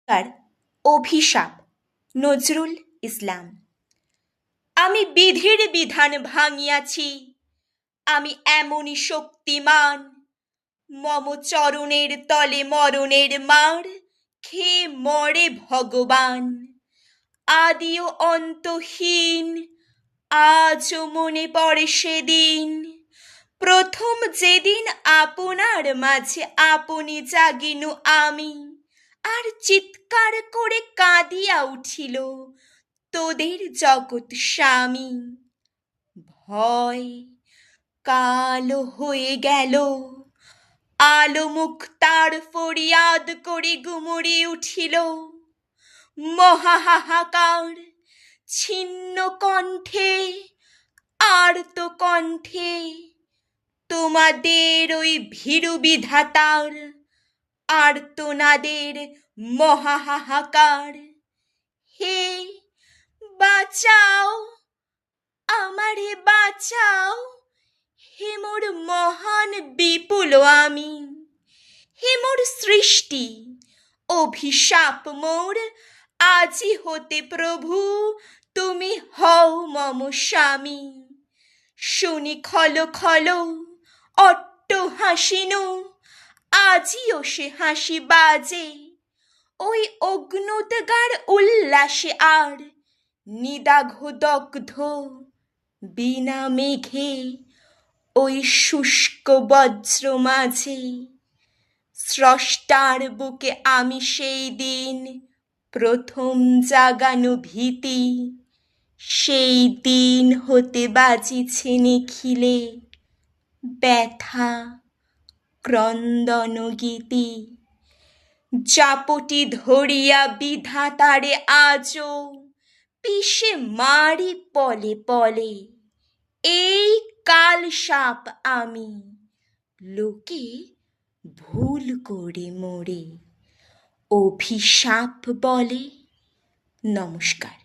তার অভিশাপ। নজরুল ইসলাম। আমি বিধির বিধান ভাঙিয়াছি, আমি এমনই শক্তিমান, মম চরণের তলে মরণের মার খেয়ে মরে ভগবান। আদি ও অন্তহীন আজও মনে পড়ে সেদিন, প্রথম যেদিন আপনার মাঝে আপনি জাগিনু আমি, আর চিৎকার করে কাঁদিয়া উঠিল তোদের জগৎ স্বামী। ভয় কালো হয়ে গেল, আলো মুখ তার ফরিয়াদ করে গুমড়ে উঠিল। মহা হাহাকার, ছিন্ন কণ্ঠে আর্ত কণ্ঠে তোমাদের ওই ভীরু বিধাতার আর্তনাদের মহা হাহাকার। হে বাঁচাও, আমারে বাঁচাও, হে মোর মহান বিপুল আমি, হে মোর সৃষ্টি অভিশাপ মোর, আজি হতে প্রভু তুমি হও মম স্বামী। শুনি খল খল অট্ট হাসিনু, আজিও সে হাসি বাজে, ওই অগ্নুদগার উল্লাসে আর নিদাঘ দগ্ধ বিনা মেঘে ওই শুষ্ক বজ্র মাঝে। স্রষ্টার বুকে আমি সেই দিন প্রথম জাগানো ভীতি, সেই দিন হতে বাজিছে নিখিলে ব্যথা ক্রন্দন গীতি। জাপটি ধরিয়া বিধাতারে আজও পিষে মারি পলে পলে, এই কাল সাপ আমি লোকে ভুল করে মোরে অভিশাপ বলে। নমস্কার।